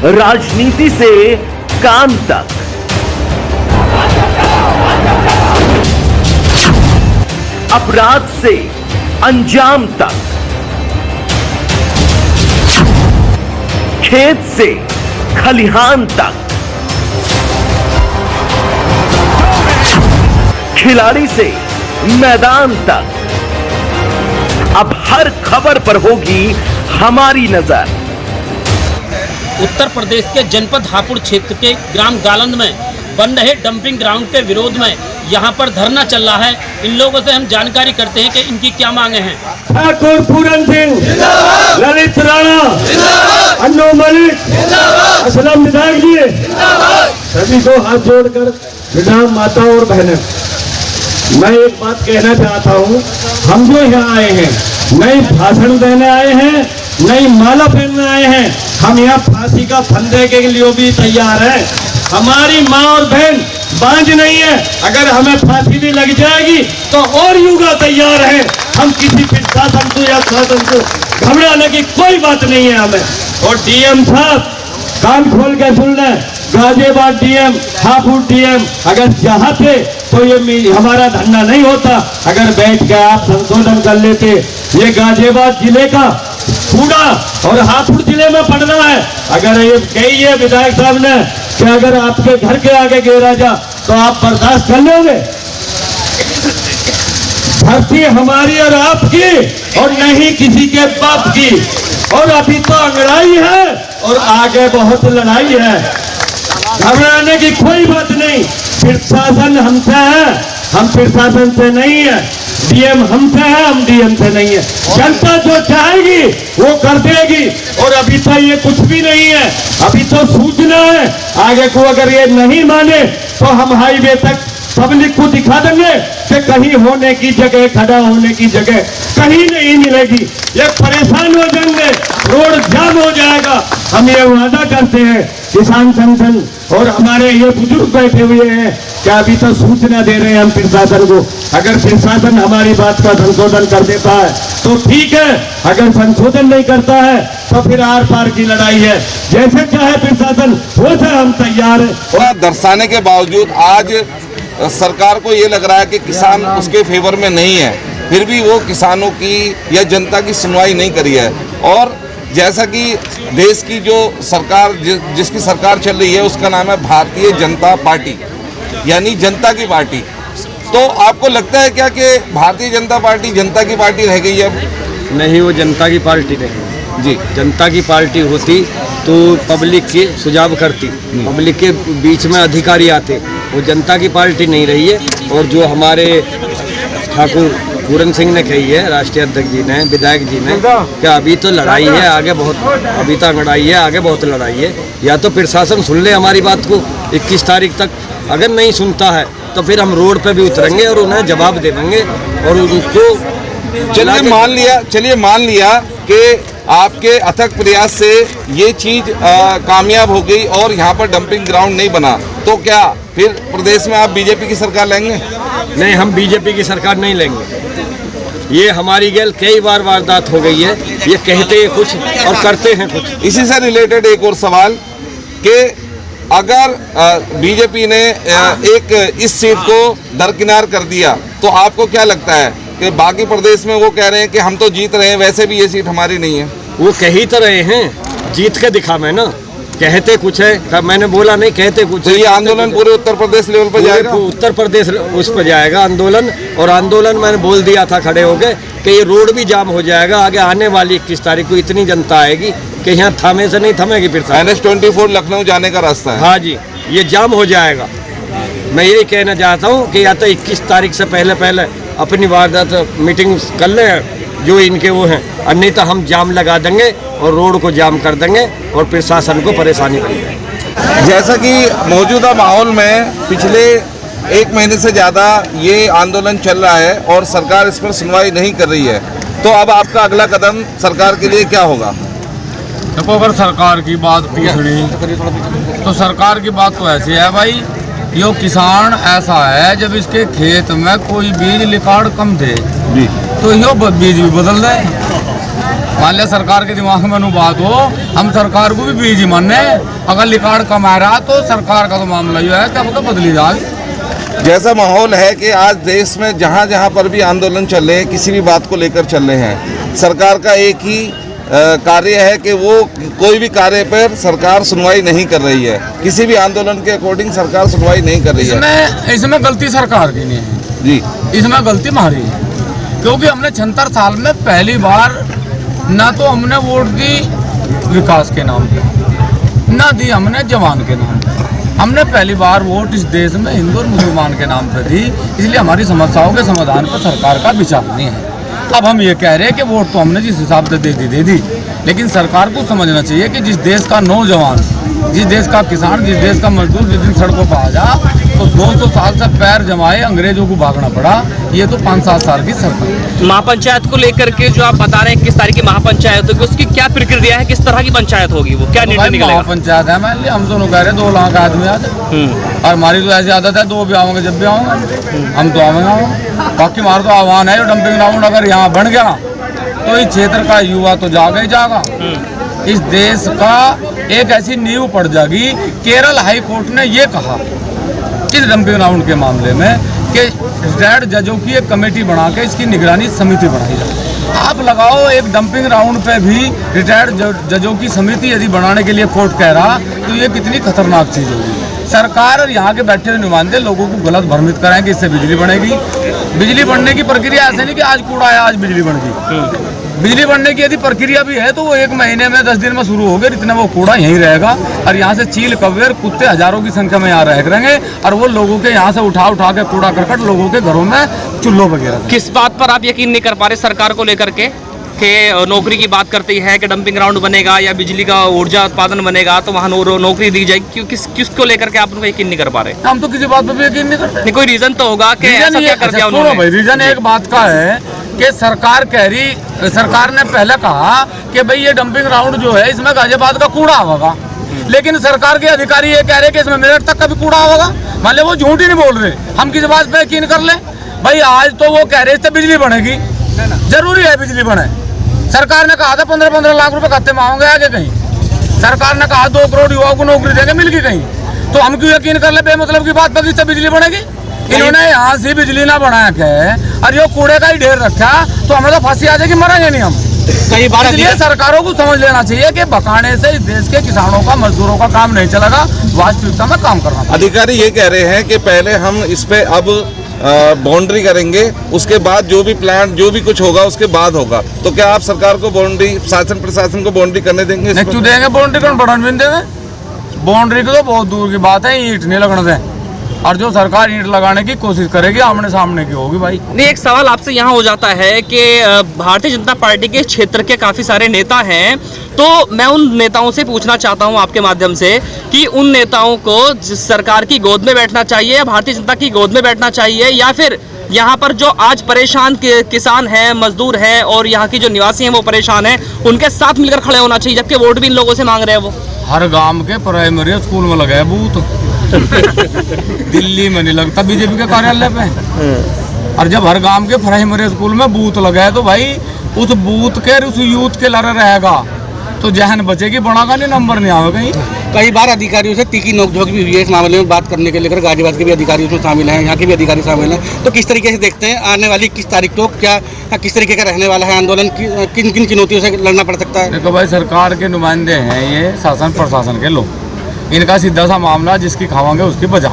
राजनीति से काम तक, अपराध से अंजाम तक, खेत से खलिहान तक, खिलाड़ी से मैदान तक, अब हर खबर पर होगी हमारी नजर। उत्तर प्रदेश के जनपद हापुड़ क्षेत्र के ग्राम गालंद में बन रहे डंपिंग ग्राउंड के विरोध में यहाँ पर धरना चल रहा है। इन लोगों से हम जानकारी करते हैं कि इनकी क्या मांगे हैं। ठाकुर पूरन सिंह, ललित राणा, अन्नू मलिक, असलम विधायक जी, सभी को हाथ जोड़कर विधान माता और बहनें, मैं एक बात कहना चाहता हूँ। हम जो यहाँ आए हैं, नई भाषण देने आए हैं, नई माला पहनने आए हैं। हम यहाँ फांसी का फंदे के लिए भी तैयार हैं। हमारी माँ और बहन बांझ नहीं है। अगर हमें फांसी भी लग जाएगी तो और युगा तैयार है। हम किसी प्रशासन को या शासन को घबराने की कोई बात नहीं है हमें। और डीएम साहब कान खोल के सुन लें, गाजियाबाद डीएम, हापुड़ डीएम अगर चाहते तो ये हमारा धरना नहीं होता। अगर बैठ के आप संशोधन कर लेते। ये गाजियाबाद जिले का कूड़ा और हापुड़ जिले में पड़ रहा है। अगर ये कही है विधायक साहब ने कि अगर आपके घर के आगे गिरा जा तो आप बर्दाश्त कर लोगे? धरती हमारी और आपकी और नहीं किसी के बाप की। और अभी तो अंगड़ाई है और आगे बहुत लड़ाई है। घबराने की कोई बात नहीं। प्रशासन हमसे है, हम प्रशासन से नहीं है। डीएम हमसे है, हम डीएम से नहीं है। जनता जो चाहेगी वो कर देगी। और अभी तो ये कुछ भी नहीं है, अभी तो सूचना है। आगे को अगर ये नहीं माने तो हम हाईवे तक पब्लिक को दिखा देंगे कि कहीं होने की जगह, खड़ा होने की जगह कहीं नहीं मिलेगी। ये परेशान हो जाएंगे, रोड जाम हो जाएगा। हम ये वादा करते हैं किसान संगठन और हमारे ये बुजुर्ग बैठे हुए हैं कि अभी तो सूचना दे रहे हैं हम प्रशासन को। अगर प्रशासन हमारी बात का संशोधन कर देता है तो ठीक है, अगर संशोधन नहीं करता है तो फिर आर पार की लड़ाई है। जैसे चाहे प्रशासन वैसे हम तैयार हैं। दर्शाने के बावजूद आज सरकार को ये लग रहा है कि किसान उसके फेवर में नहीं है, फिर भी वो किसानों की या जनता की सुनवाई नहीं करी है। और जैसा कि देश की जो सरकार जिसकी सरकार चल रही है उसका नाम है भारतीय जनता पार्टी, यानी जनता की पार्टी। तो आपको लगता है क्या कि भारतीय जनता पार्टी जनता की पार्टी रह गई है? नहीं, वो जनता की पार्टी नहीं जी। जनता की पार्टी होती तो पब्लिक के सुझाव करती, पब्लिक के बीच में अधिकारी आते। वो जनता की पार्टी नहीं रही है। और जो हमारे ठाकुर पूरन सिंह ने कही है, राष्ट्रीय अध्यक्ष जी ने, विधायक जी ने, कि अभी तो लड़ाई है, आगे बहुत, अभी तक लड़ाई है, आगे बहुत लड़ाई है। या तो प्रशासन सुन ले हमारी बात को 21 तारीख तक। अगर नहीं सुनता है तो फिर हम रोड पे भी उतरेंगे और उन्हें जवाब देंगे। और उनको चलिए मान लिया कि आपके अथक प्रयास से ये चीज कामयाब हो गई और यहाँ पर डंपिंग ग्राउंड नहीं बना, तो क्या फिर प्रदेश में आप बीजेपी की सरकार लेंगे? नहीं, हम बीजेपी की सरकार नहीं लेंगे। ये हमारी गैल कई बार वारदात हो गई है। ये कहते हैं कुछ और करते हैं कुछ। इसी से रिलेटेड एक और सवाल कि अगर बीजेपी ने एक इस सीट को दरकिनार कर दिया तो आपको क्या लगता है कि बाकी प्रदेश में वो कह रहे हैं कि हम तो जीत रहे हैं, वैसे भी ये सीट हमारी नहीं है? वो कह ही तो रहे हैं, जीत के दिखा मैं ना। कहते कुछ है, मैंने बोला नहीं, कहते कुछ। तो ये आंदोलन पूरे उत्तर प्रदेश लेवल पर जाएगा? उत्तर प्रदेश उस पर जाएगा आंदोलन। और आंदोलन मैंने बोल दिया था खड़े होके कि ये रोड भी जाम हो जाएगा। आगे आने वाली 21 तारीख को इतनी जनता आएगी कि यहाँ थामे से नहीं थमेगी। फिर NH-24 लखनऊ जाने का रास्ता है। हाँ जी, ये जाम हो जाएगा। मैं यही कहना चाहता हूँ कि या तो 21 तारीख से पहले अपनी वारदात मीटिंग कर लें जो इनके वो हैं, और नहीं तो हम जाम लगा देंगे और रोड को जाम कर देंगे और प्रशासन को परेशानी करेंगे। जैसा कि मौजूदा माहौल में पिछले 1 महीने से ज़्यादा ये आंदोलन चल रहा है और सरकार इस पर सुनवाई नहीं कर रही है, तो अब आपका अगला कदम सरकार के लिए क्या होगा? देखो, अगर सरकार की बात पूछनी तो सरकार की बात तो ऐसी है भाई, यो किसान ऐसा है जब इसके खेत में कोई बीज रिकॉर्ड कम थे तो यो बीज भी बदल दे। मान लिया सरकार के दिमाग में बात हो, हम सरकार को भी बीजी माने, अगर लिकाड़ कमा रहा तो सरकार का तो मामला जो है तब तो बदली जाए। जैसा माहौल है कि आज देश में जहाँ जहाँ पर भी आंदोलन चल रहे हैं, किसी भी बात को लेकर चल रहे हैं, सरकार का एक ही कार्य है कि वो कोई भी कार्य पर सरकार सुनवाई नहीं कर रही है। किसी भी आंदोलन के अकॉर्डिंग सरकार सुनवाई नहीं कर रही है। इसमें गलती सरकार की नहीं है जी, इसमें गलती हमारी है, क्योंकि हमने 76 साल में पहली बार ना तो हमने वोट दी विकास के नाम पे, ना दी हमने जवान के नाम पे। हमने पहली बार वोट इस देश में हिंदू और मुसलमान के नाम पे दी, इसलिए हमारी समस्याओं के समाधान पर सरकार का विचार नहीं है। अब हम ये कह रहे हैं कि वोट तो हमने जिस हिसाब से दे दी, लेकिन सरकार को समझना चाहिए कि जिस देश का नौजवान, जिस देश का किसान, जिस देश का मजदूर जिस दिन सड़कों पर आ जा तो 200 साल से पैर जमाए अंग्रेजों को भागना पड़ा, ये तो 5-7 साल की सरकार। महापंचायत को लेकर के जो आप बता रहे हैं, किस तारीख की महापंचायत होगी, उसकी क्या प्रक्रिया है, किस तरह की पंचायत होगी, वो क्या निर्णय निकलेगा? महापंचायत है, मान लिया हम दोनों कह रहे हैं 2 लाख आदमी आते, और हमारी तो ऐसी आदत है 2 भी आऊंगे जब भी आऊंगे, हम तो आऊंगे। बाकी हमारा तो आह्वान है, डंपिंग ग्राउंड अगर यहाँ बन गया तो इस क्षेत्र का युवा तो जागा ही जागा, इस देश का एक ऐसी नींव पड़ जाएगी। केरल हाई कोर्ट ने ये कहा इस डंपिंग ग्राउंड के मामले में कि रिटायर्ड जजों की एक कमेटी बना के इसकी निगरानी समिति बनाई जाए। आप लगाओ, एक डंपिंग ग्राउंड पे भी रिटायर्ड जजों की समिति यदि बनाने के लिए कोर्ट कह रहा तो ये कितनी खतरनाक चीज़ होगी। सरकार और यहाँ के बैठे हुए नुमाइंदे लोगों को गलत भ्रमित कराएंगे इससे बिजली बनेगी। बिजली बनने की प्रक्रिया ऐसे नहीं कि आज कूड़ा आया आज बिजली बन गई। बिजली बनने की यदि प्रक्रिया भी है तो वो 1 महीने में 10 दिन में शुरू होगी, इतना वो कूड़ा यहीं रहेगा और यहाँ से चील कव्वे कुत्ते हजारों की संख्या में यहाँ रह करेंगे और वो लोगों के यहाँ से उठा के कूड़ा करकट लोगों के घरों में चूल्हों वगैरह। किस बात पर आप यकीन नहीं कर पा रहे सरकार को लेकर के कि नौकरी की बात करती है कि डंपिंग ग्राउंड बनेगा या बिजली का ऊर्जा उत्पादन बनेगा तो वहाँ नौकरी दी जाएगी, क्यों किसको लेकर के आप उनको यकीन नहीं कर पा रहे? हम तो किसी बात पर भी यकीन नहीं करते। कोई रीजन तो होगा कि ऐसा क्या कर दिया उन्होंने? रीजन एक बात का है कि सरकार कह रही, सरकार ने पहले कहा कि भाई ये डंपिंग ग्राउंड जो है इसमें गाजियाबाद का कूड़ा होगा, लेकिन सरकार के अधिकारी ये कह रहे कि इसमें मेरठ तक का भी कूड़ा होगा। मान लो वो झूठ ही नहीं बोल रहे, हम किसी बात पे यकीन कर ले? भाई आज तो वो कह रहे थे बिजली बनेगी, जरूरी है बिजली बने। सरकार ने कहा था 15-15 लाख रुपए खाते में आओगे आगे कहीं। सरकार ने कहा 2 करोड़ युवाओं को नौकरी देंगे, मिल गई कहीं। तो हम क्यों यकीन कर ले बेमतलब की बात पर इससे बिजली बनेगी? इन्होंने यहाँ से बिजली ना बनाया क्या और ये कूड़े का ही ढेर रखा तो हमें तो फांसी आ जाएगी, मरेंगे नहीं हम। कई बार इसलिए सरकारों को समझ लेना चाहिए कि बकाने से इस देश के किसानों का, मजदूरों का काम नहीं चलेगा, वास्तविकता में काम करना। अधिकारी ये कह रहे हैं कि पहले हम इस पे अब बाउंड्री करेंगे, उसके बाद जो भी प्लान जो भी कुछ होगा उसके बाद होगा। तो क्या आप सरकार को बाउंड्री, शासन प्रशासन को बाउंड्री करने देंगे? नहीं क्यों देंगे बाउंड्री, कौन बढ़न भी देंगे? बाउंड्री की तो बहुत दूर की बात है, ईंट नहीं लगने दें, और जो सरकार ईंट लगाने की कोशिश करेगी आमने सामने की होगी। भाई नहीं, एक सवाल आपसे यहाँ हो जाता है कि भारतीय जनता पार्टी के क्षेत्र के काफ़ी सारे नेता हैं, तो मैं उन नेताओं से पूछना चाहता हूँ आपके माध्यम से कि उन नेताओं को सरकार की गोद में बैठना चाहिए या भारतीय जनता की गोद में बैठना चाहिए, या फिर यहाँ पर जो आज परेशान किसान हैं, मजदूर हैं और यहाँ की जो निवासी हैं वो परेशान हैं, उनके साथ मिलकर खड़े होना चाहिए, जबकि वोट भी इन लोगों से मांग रहे हैं? वो हर गांव के प्राइमरी स्कूल में लगे बूथ दिल्ली में नहीं लगता बीजेपी के कार्यालय पे, और जब हर गांव के प्राइमरी स्कूल में बूथ लगे तो भाई उस बूथ के उस यूथ के लड़े रहेगा तो जहन बचेगी, बनागा नहीं, नंबर नहीं आएगा कहीं। कई बार अधिकारियों से तीखी नोकझोंक भी हुई है इस मामले में बात करने के लेकर। गाजियाबाद के भी अधिकारी उसमें शामिल हैं, यहाँ के भी अधिकारी शामिल हैं। तो किस तरीके से देखते हैं आने वाली 21 तारीख को, क्या किस तरीके का रहने वाला है आंदोलन, किन किन चुनौतियों से लड़ना पड़ सकता है? देखो भाई, सरकार के नुमाइंदे हैं ये, शासन प्रशासन के लोग, इनका सीधा सा मामला जिसकी खावांगे उसकी बजा।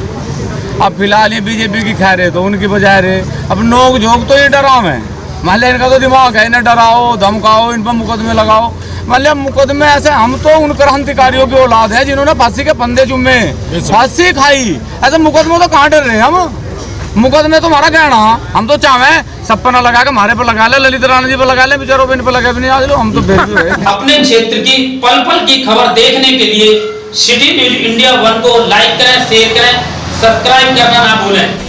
अब फिलहाल ये बीजेपी की खैर है तो उनकी बजाय रहे, अब नोक झोंक तो ये डराव है, मान लिया इनका तो दिमाग है, इन्हें डराओ धमकाओ, इन पर मुकदमे लगाओ। मान लिया मुकदमे ऐसे, हम तो उन क्रांतिकारियों की औलाद है जिन्होंने फांसी के फंदे चुमे, फांसी खाई, ऐसे मुकदमे तो कहाँ डर रहे हैं हम? मुकदमे तो हमारा कहना, हम तो चाहे सब पर ना लगा के हमारे पर लगा ले, ललित राणा जी पर लगा ले, बेचारों पर इन पर लगा भी नहीं, आज लो हम तो अपने क्षेत्र की पल पल की खबर देखने के लिए सिटी न्यूज इंडिया 1 को लाइक करें, शेयर करें, सब्सक्राइब करना ना भूलें।